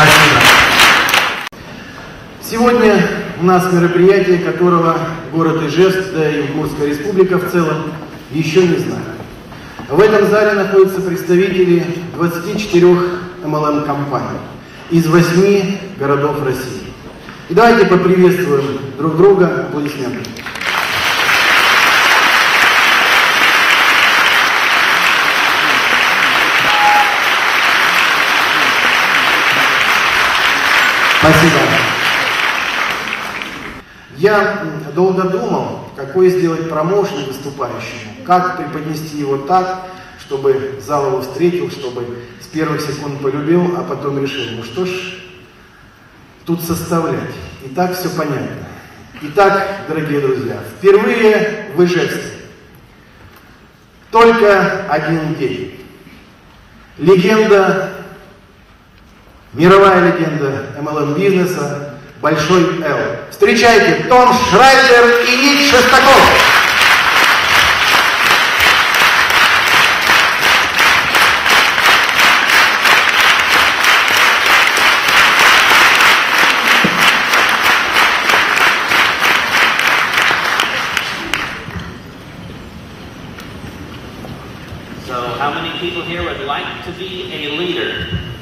Спасибо. Сегодня у нас мероприятие, которого город Ижевск, да и Удмуртская республика в целом еще не знают. В этом зале находятся представители 24 MLM-компаний из 8 городов России. И давайте поприветствуем друг друга аплодисментами. Спасибо. Я долго думал, какой сделать промоушен выступающему, как преподнести его так, чтобы зал его встретил, чтобы с первых секунд полюбил, а потом решил, ну что ж тут составлять. И так все понятно. Итак, дорогие друзья, впервые в Ижевске только один день. Легенда, мировая легенда MLM-бизнеса, Большой Л. Встречайте, Том Шрайдер и Ник Шестаков.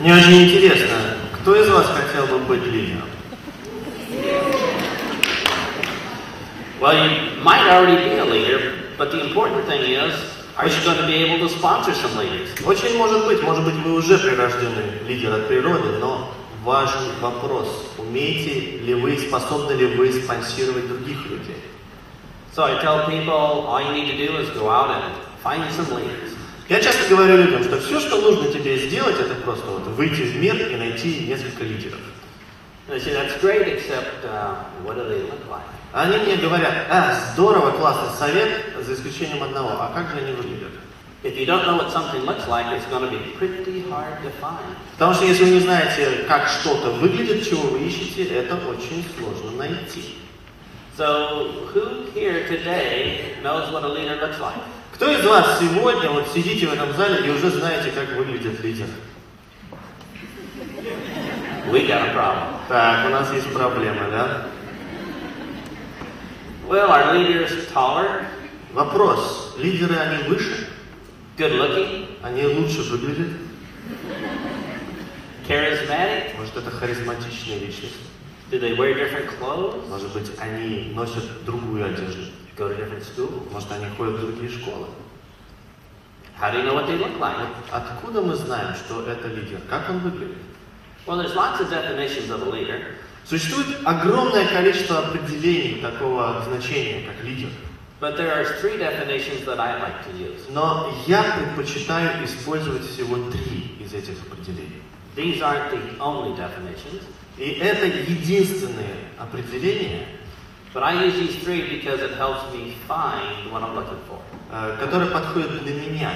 Мне очень интересно, кто из вас хотел бы быть лидером? Well, you might already be a leader, but the important thing is, are you going to be able to sponsor some leaders? Очень может быть вы уже прирожденный лидер от природы, но важный вопрос, умеете ли вы, способны ли вы спонсировать других людей? So I tell people, all you need to do is go out and find some leaders. Я часто говорю людям, что все, что нужно тебе сделать, это просто вот выйти в мир и найти несколько лидеров. They say, that's great, except what do they look like? Они мне говорят, здорово, классный совет, за исключением одного, а как же они выглядят? If you don't know what something looks like, it's going to be pretty hard to find. Потому что если вы не знаете, как что-то выглядит, чего вы ищете, это очень сложно найти. So who here today knows what a leader looks like? Кто из вас сегодня вот сидите в этом зале и уже знаете, как выглядит лидер? We got a problem. Так, у нас есть проблема, да? Well, are leaders taller? Вопрос. Лидеры, они выше? Good looking? Они лучше выглядят? Charismatic? Может, это харизматичные личности? Do they wear different clothes? Может быть, они носят другую одежду? Go to different schools? Может, они ходят в другие школы? How do you know what they look like? Откуда мы знаем, что это лидер? Как он выглядит? Well, there's lots of definitions of a leader. Существует огромное количество определений такого значения, как лидер. But there are three definitions that I like to use. Но я предпочитаю использовать всего 3 из этих определений. These aren't the only definitions. И это единственные определения, but I use these 3 because it helps me find what I'm looking for. Которые подходят для меня,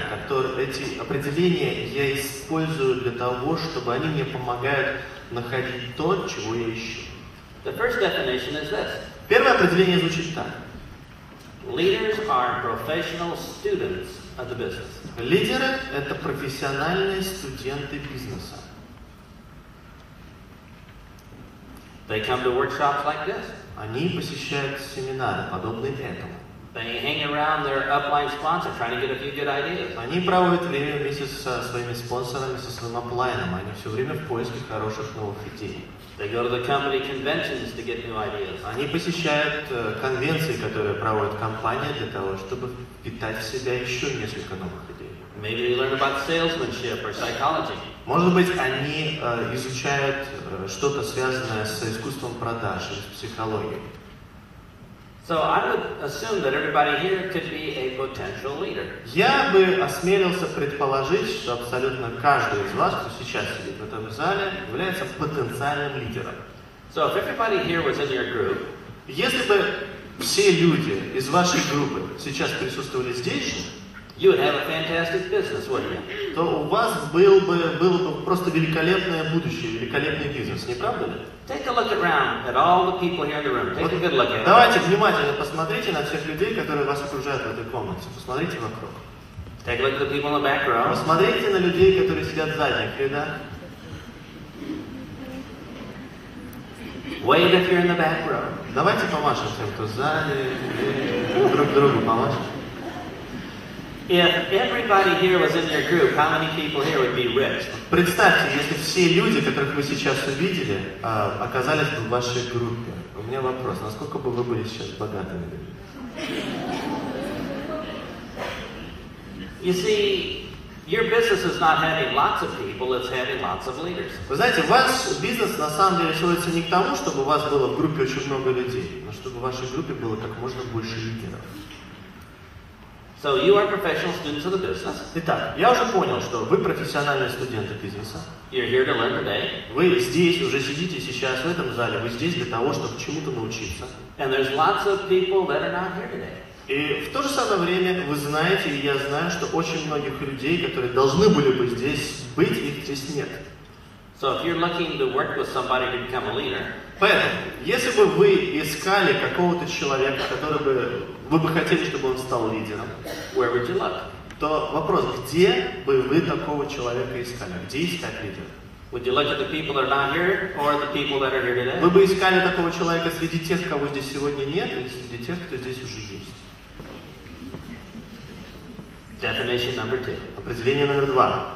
эти определения я использую для того, чтобы они мне помогают находить то, чего я ищу. The first definition is this. Первое определение звучит так. Leaders are professional students of the business. Лидеры – это профессиональные студенты бизнеса. They come to workshops like this. Они посещают семинары, подобные этому. They hang around their upline sponsor, trying to get a few good ideas. Они проводят время вместе со своими спонсорами, со своим аплайном. Они все время в поиске хороших новых идей. They go to the company conventions to get new ideas. Они посещают конвенции, которые проводит компания, для того, чтобы впитать в себя еще несколько новых идей. Maybe they learn about salesmanship or psychology. Может быть, они изучают что-то связанное с искусством продаж или с психологией. So I would assume that everybody here could be a potential leader. Я бы осмелился предположить, что абсолютно каждый из вас, кто сейчас сидит в этом зале, является потенциальным лидером. So if everybody here was in your group, если бы все люди из вашей группы сейчас присутствовали здесь же, you would have a fantastic business, wouldn't you? То у вас было бы просто великолепное будущее, великолепный бизнес, не правда ли? Take a look around at all the people here in the room. Take a good look at them. Давайте внимательно посмотрите на всех людей, которые вас окружают в этой комнате. Посмотрите вокруг. Take a look at the people in the back row. Посмотрите на людей, которые сидят в задних рядах. Wave if you're in the back row. Давайте помашем тем, кто сзади, и друг другу помашем. If everybody here was in your group, how many people here would be rich? Представьте, если все люди, которых вы сейчас увидели, оказались бы в вашей группе. У меня вопрос, насколько бы вы были сейчас богатыми людьми? You see, your business is not having lots of people, it's having lots of leaders. Вы знаете, ваш бизнес на самом деле сводится не к тому, чтобы у вас было в группе очень много людей, но чтобы в вашей группе было как можно больше лидеров. So you are professional students of the business. Итак, я уже понял, что вы профессиональные студенты бизнеса. You're here to learn today. Вы здесь, уже сидите сейчас в этом зале, вы здесь для того, чтобы чему-то научиться. And there's lots of people that are not here today. И в то же самое время вы знаете, и я знаю, что очень многих людей, которые должны были бы здесь быть, их здесь нет. So if you're looking to work with somebody to become a leader, Поэтому, если бы вы искали какого-то человека, который бы вы бы хотели, чтобы он стал лидером, where would you look? то вопрос, где бы вы такого человека искали? Где искать лидера? Would you look at the people that are not here or the people that are here today? Вы бы искали такого человека среди тех, кого здесь сегодня нет, или среди тех, кто здесь уже есть? Definition number 2. Определение номер 2.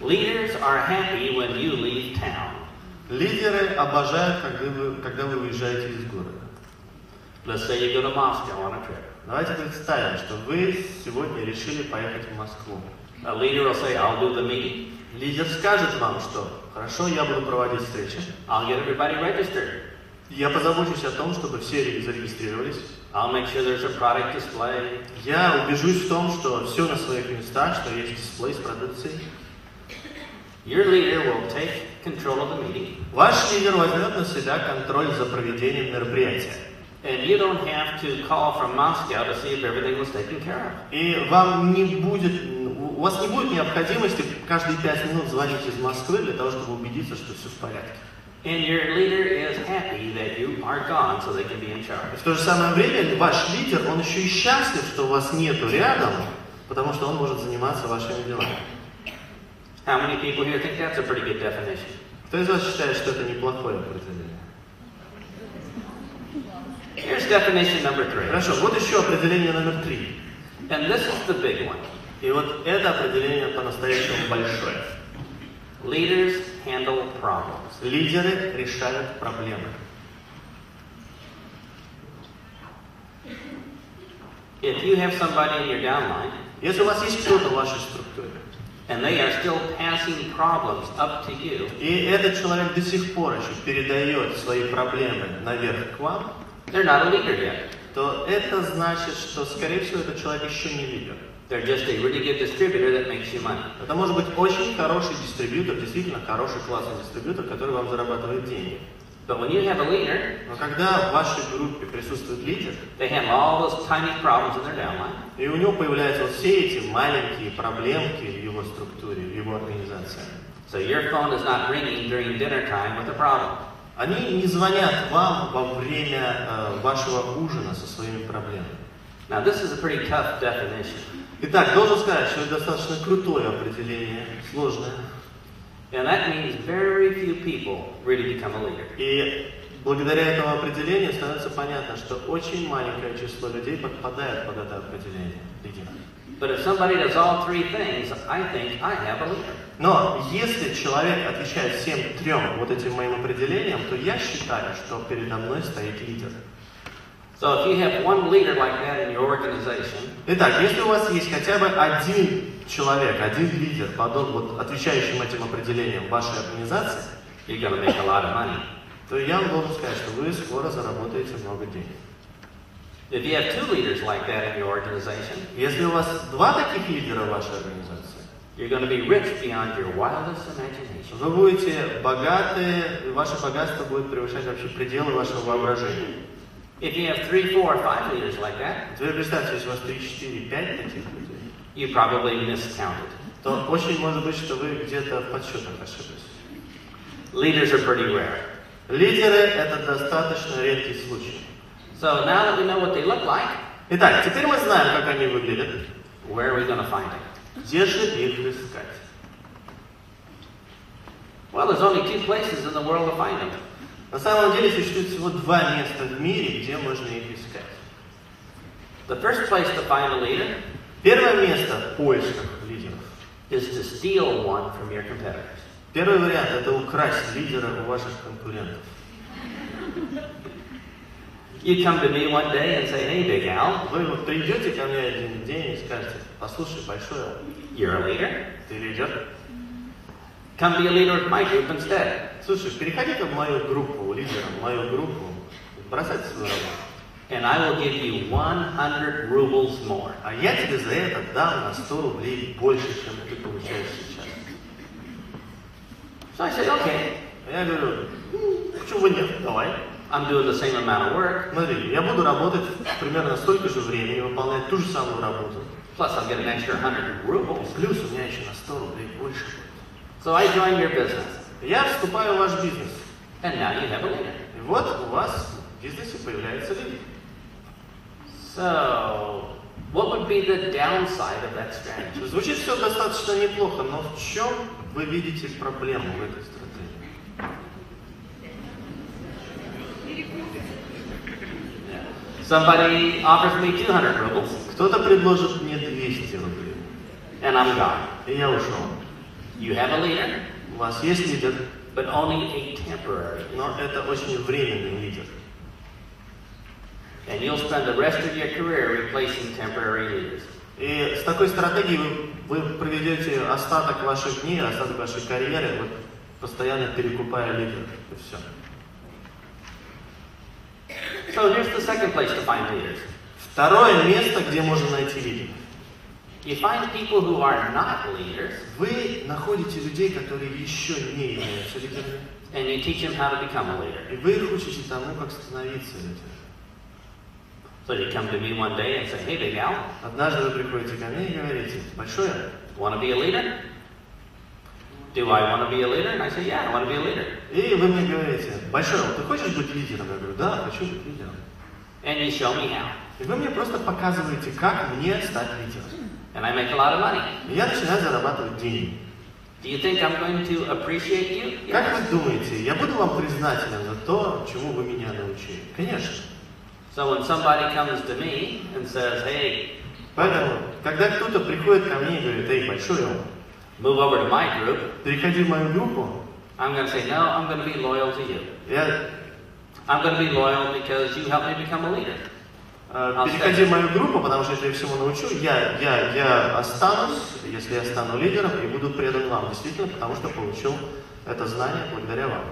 Leaders are happy when you leave town. Лидеры обожают, когда вы уезжаете из города. Let's say you go to Moscow on a trip. Давайте представим, что вы сегодня решили поехать в Москву. A leader will say, I'll do the meeting. Лидер скажет вам, что хорошо, я буду проводить встречи. I'll get everybody registered. Я позабочусь о том, чтобы все зарегистрировались. I'll make sure there's a product display. Я убежусь в том, что все на своих местах, что есть дисплей с продукцией. Your leader will take control of the meeting. Ваш лидер возьмет на себя контроль за проведением мероприятия. And you don't have to call from Moscow to see if everything was taken care of. И вам у вас не будет необходимости каждые 5 минут звонить из Москвы для того, чтобы убедиться, что все в порядке. And your leader is happy that you are gone so they can be in charge. И в то же самое время ваш лидер, он еще и счастлив, что у вас нету рядом, потому что он может заниматься вашими делами. How many people here think that's a pretty good definition? Кто из вас считает, что это неплохое определение? Here's definition number 3. Хорошо, вот еще определение номер 3. And this is the big one. И вот это определение по-настоящему большое. Leaders handle problems. Лидеры решают проблемы. If you have somebody in your downline, Если у вас есть кто-то в вашей структуре, and they are still passing problems up to you, и этот человек до сих пор еще передает свои проблемы наверх к вам, they're not a leader yet. то это значит, что, скорее всего, этот человек еще не лидер. They're just a really good distributor that makes you money. Это может быть очень хороший дистрибьютор, действительно хороший, классный дистрибьютор, который вам зарабатывает деньги. But when you have a leader, Но когда в вашей группе присутствует лидер, they handle all those tiny problems in their downline. и у него появляются вот все эти маленькие проблемки в его структуре, в его организации, So your phone is not ringing during dinner time with a problem. они не звонят вам во время вашего ужина со своими проблемами. Now this is a pretty tough definition. Итак, должен сказать, что это достаточно крутое определение, сложное. And that means very few people really become a leader. И благодаря этому определению становится понятно, что очень маленькое число людей подпадает под это определение лидера. But if somebody does all three things, I think I have a leader. Но если человек отвечает всем 3 вот этим моим определениям, то я считаю, что передо мной стоит лидер. So if you have one leader like that in your organization, Итак, если у вас есть хотя бы один человек, один лидер, вот, отвечающим этим определениям в вашей организации, you're going to make a lot of money. то я вам должен сказать, что вы скоро заработаете много денег. If you have 2 leaders like that in your organization, Если у вас 2 таких лидера в вашей организации, you're going to be rich beyond your wildest imagination. вы будете богаты, ваше богатство будет превышать вообще пределы вашего воображения. If you have 3, 4, or 5 leaders like that, Теперь представьте, если у вас 3, 4, 5 таких людей, you probably miscounted. то очень может быть, что вы где-то в подсчетах ошиблись. Leaders are pretty rare. Лидеры – это достаточно редкий случай. So now that we know what they look like, Итак, теперь мы знаем, как они выглядят. where are we going to find them? Где же их искать? Well, there's only 2 places in the world to find them. На самом деле существует всего два места в мире, где можно их искать. The first place to find a leader Первое место в поисках лидеров. is to steal one from your competitors. Первый вариант – это украсть лидера у ваших конкурентов. You come to me one day and say, hey, Big Al, Вы вот придете ко мне один день и скажете: послушай, большой, you're a leader. ты лидер. Come be a leader of my group instead. Слушай, переходи-ка в мою группу, лидером, в мою группу, бросайте свою работу. And I will give you 100 rubles more. А я тебе за это дам на 100 рублей больше, чем ты получаешь сейчас. So I said, okay, А я говорю: почему бы нет, давай. I'm doing the same amount of work, Смотри, я буду работать примерно столько же времени, выполнять ту же самую работу. plus I'll get an extra 100 rubles. Плюс у меня еще на 100 рублей больше будет. So I joined your business. Я вступаю в ваш бизнес. And now you have a leader. И вот у вас в бизнесе появляется лидер. So, what would be the downside of that strategy? Звучит все достаточно неплохо, но в чем вы видите проблему в этой стратегии? Somebody offers me 200 rubles, Кто-то предложит мне 200 рублей, and I'm gone. и я ушел. You have a leader, У вас есть лидер, but only a temporary. но это очень временный лидер. And you'll spend the rest of your career replacing temporary leaders. И с такой стратегией вы проведете остаток ваших дней, остаток вашей карьеры, вот, постоянно перекупая лидеров. И все. So here's the second place to find leaders. Второе место, где можно найти лидеров. You find people who are not leaders, Вы находите людей, которые еще не являются лидерами, and you teach them how to become a leader. и вы их учите тому, как становиться лидером. So you come to me one day and say, hey, Big Al, Однажды вы приходите ко мне и говорите: большое, want to be a leader? Do I want to be a leader? And I say, yeah, I want to be a leader. и вы мне говорите: большое, ты хочешь быть лидером? Я говорю: да, хочу быть лидером. And you show me how. И вы мне просто показываете, как мне стать лидером. And I make a lot of money. И я начинаю зарабатывать деньги. Do you think I'm going to appreciate you? Как Yes. вы думаете, я буду вам признателен за то, чему вы меня научили? Конечно. So when somebody comes to me and says, hey, Поэтому, когда кто-то приходит ко мне и говорит: эй, большой, move over to my group, переходи в мою группу, I'm going to say, no, I'm going to be loyal to you. я I'm going to be loyal because you helped me become a leader. переходи в мою группу, потому что если я всему научу, я останусь, если я стану лидером, и буду предан вам, действительно, потому что получил это знание благодаря вам.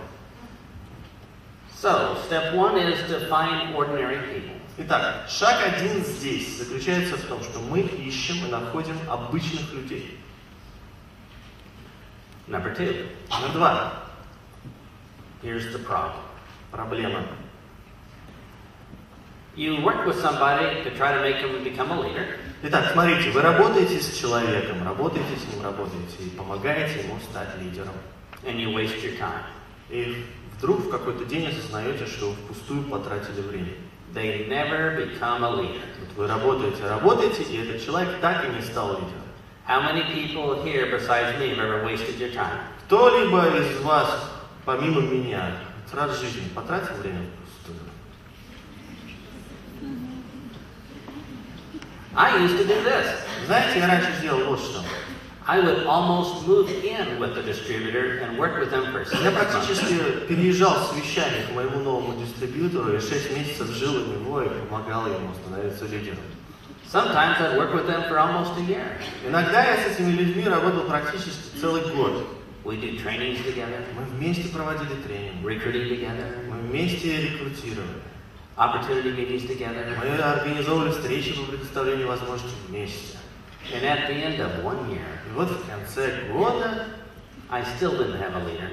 So, step one is to find ordinary people. Итак, шаг один здесь заключается в том, что мы ищем и находим обычных людей. Number two, Номер два. here's the problem. Проблема. You work with somebody to try to make them become a leader, Итак, смотрите, вы работаете с человеком, работаете с ним, работаете и помогаете ему стать лидером. and you waste your time. И вдруг в какой-то день осознаете, что вы впустую потратили время. They never become a leader. Вот вы работаете, и этот человек так и не стал лидером. How many people here besides me have ever wasted your time? Кто-либо из вас, помимо меня, раз в жизни потратил время впустую? I used to do this. Знаете, я раньше делал вот что. I would almost move in with the distributor and work with them for 6 Я months. практически переезжал с вещами к моему новому дистрибьютору и 6 месяцев жил у него и помогал ему становиться лидером. Sometimes I'd work with them for almost a year. Иногда я с этими людьми работал практически целый год. We do trainings together, Мы вместе проводили тренинг, recruiting together, мы вместе рекрутировали, opportunity meetings together, мы организовывали встречи по предоставлению возможностей вместе. and at the end of 1 year, И вот в конце года I still didn't have a leader.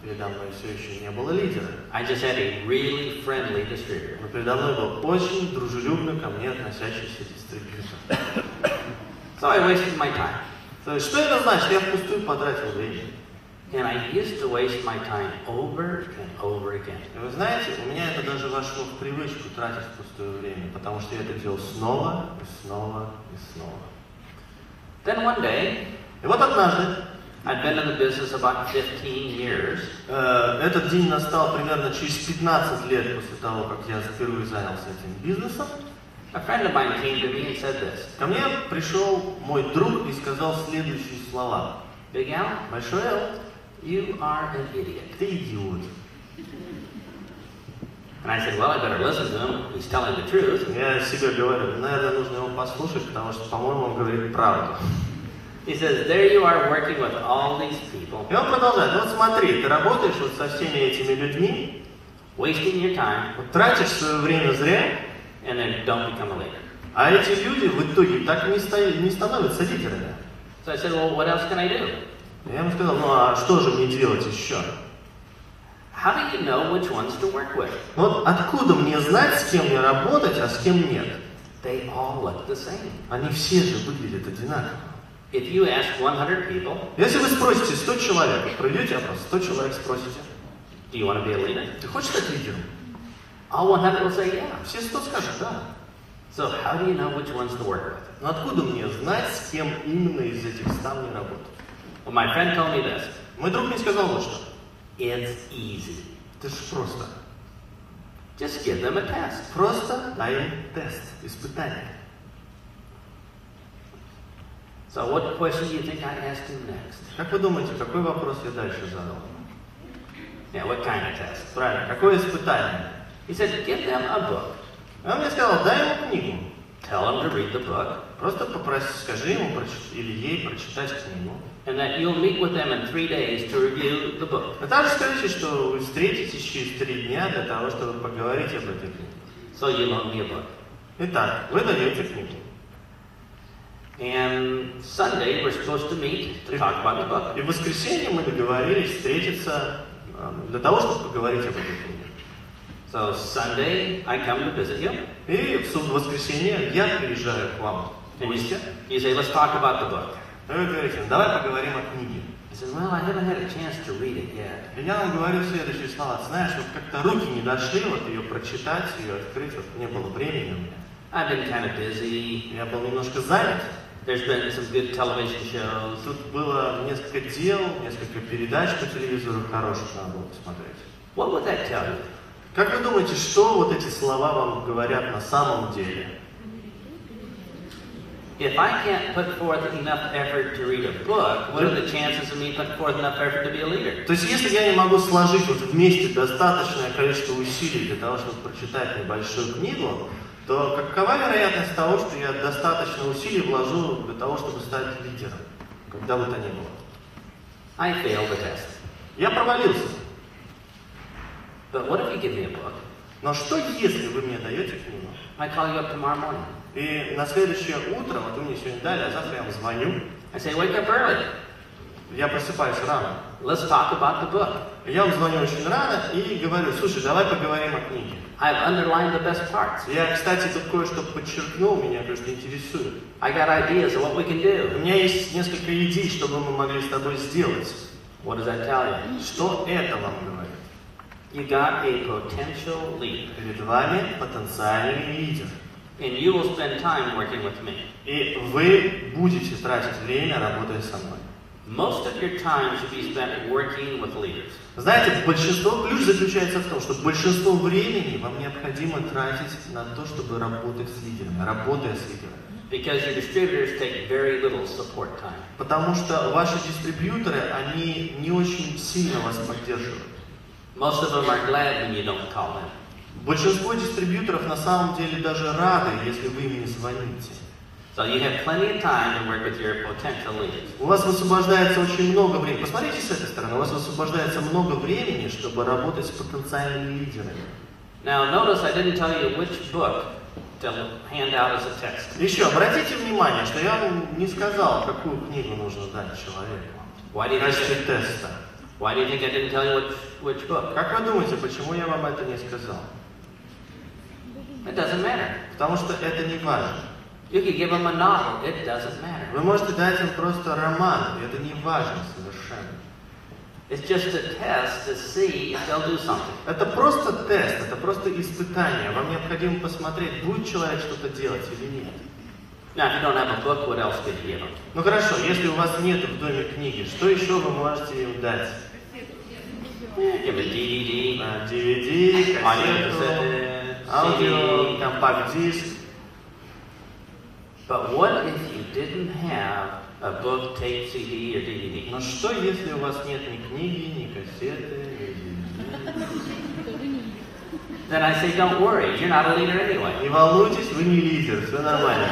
передо мной все еще не было лидера. I just had a really friendly distributor. Но передо мной был очень дружелюбно ко мне относящийся дистрибьютор. So I wasted my time. То есть, что это значит? Я впустую потратил время. And I used to waste my time over and over again. И вы знаете, у меня это даже вошло в привычку тратить впустую время, потому что я это делал снова и снова и снова. Then one day, И вот однажды, I'd been in the business about 15 years, этот день настал примерно через 15 лет после того, как я впервые занялся этим бизнесом. A friend of mine came to me and said this. Ко мне пришел мой друг и сказал следующие слова. Big Al, Большой Эл, you are an idiot. ты идиот. And I said, well, I better listen to him. He's telling the truth. Я себе говорю, наверное, нужно его послушать, потому что, по-моему, он говорит правду. He says, there you are working with all these people, И он продолжает, вот смотри, ты работаешь вот со всеми этими людьми, wasting your time, вот тратишь свое время зря, and then don't become a leader. а эти люди в итоге так и не становятся лидерами. So I said, well, what else can I do? Я ему сказал, ну а что же мне делать еще? How do you know which ones to work with? Вот откуда мне знать, с кем мне работать, а с кем нет? They all look the same. Они все же выглядят одинаково. If you ask 100 people, Если вы спросите 100 человек, проведете опрос, 100 человек спросите, do you want to be a leader? ты хочешь стать лидером? All 100 will say, yeah. Все 100 скажут, да. So how do you know which ones to work with? Но откуда мне знать, с кем именно из этих 100 мне работать? Well, my friend told me this. Мой друг мне сказал вот что. It's easy. Это же просто. Just give them a test. Просто дай им тест, испытание. So what question do you think I asked him next? Как вы думаете, какой вопрос я дальше задал? Yeah, what kind of test? Правильно, какое испытание? He said, give them a book. Он мне сказал, дай ему книгу. Tell them to read the book. Просто попроси, скажи ему или ей прочитать книгу. And that you'll meet with them in 3 days to review the book. А также скажите, что вы встретитесь через 3 дня для того, чтобы поговорить об этой книге. So you loan me a book. Итак, вы даете книгу. And Sunday we're supposed to meet to talk about the book. И в воскресенье мы договорились встретиться для того, чтобы поговорить об этой книге. So Sunday I come to visit you. И в воскресенье я приезжаю к вам в And гости. you say, let's talk about the book. И вы говорите, давай поговорим о книге. I said, well, I haven't had a chance to read it yet. И я вам говорю следующие слова. Знаешь, вот как-то руки не дошли, вот ее прочитать, ее открыть, вот не было времени у меня. I've been kind of busy. Я был немножко занят. There's been some good television shows. Тут было несколько дел, несколько передач по телевизору хороших, надо было посмотреть. What would that tell you? Как вы думаете, что вот эти слова вам говорят на самом деле? If I can't put forth enough effort to read a book, what are the chances of me putting forth enough effort to be a leader? То есть, если я не могу сложить вот вместе достаточное количество усилий для того, чтобы прочитать небольшую книгу, то какова вероятность того, что я достаточно усилий вложу для того, чтобы стать лидером, когда бы то ни было? I failed the test. Я провалился. But what if you give me a book? Но что, если вы мне даете книгу, I call you up tomorrow morning. и на следующее утро, вот вы мне сегодня дали, а завтра я вам звоню, I say, wake up early. я просыпаюсь рано, Let's talk about the book. я вам звоню очень рано и говорю, слушай, давай поговорим о книге. I've underlined the best parts. Я, кстати, тут кое-что подчеркнул, меня кое-что интересует. I got ideas of what we can У do. меня есть несколько идей, что бы мы могли с тобой сделать. What does that tell you? Что это вам говорит? You got a potential leader. Перед вами потенциальный лидер. And you will spend time working with me. И вы будете тратить время, работая со мной. Most of your time should be spent working with leaders. Знаете, ключ заключается в том, что большинство времени вам необходимо тратить на то, чтобы работать с лидерами, работая с лидерами. Because your distributors take very little support time. Потому что ваши дистрибьюторы, они не очень сильно вас поддерживают. Most of them are glad when you don't call them. Большинство дистрибьюторов на самом деле даже рады, если вы им не звоните. So you have plenty of time to work with your potential leaders. У вас высвобождается очень много времени. Посмотрите с этой стороны. У вас высвобождается много времени, чтобы работать с потенциальными лидерами. Now notice I didn't tell you which book to hand out as a text. Еще обратите внимание, что я вам не сказал, какую книгу нужно дать человеку Why do в you качестве think, теста. why do you think I didn't tell you which book? Как вы думаете, почему я вам это не сказал? It doesn't matter. Потому что это не важно. You could give them a novel. It doesn't matter. Вы можете дать им просто роман, и это не важно совершенно. It's just a test to see if they'll do something. Это просто тест, это просто испытание. Вам необходимо посмотреть, будет человек что-то делать или нет. Now, if you don't have a book, what else could you give them? Ну хорошо, если у вас нет в доме книги, что еще вы можете им дать? Give a DVD, DVD, аудиокассеты, кассету, аудио, компакт-диск. But what if you didn't have a book, tape, CD, or DVD? Но что, если у вас нет ни книги, ни кассеты, ни DVD? Then I say, don't worry, you're not a leader anyway. Не волнуйтесь, вы не лидер, все нормально.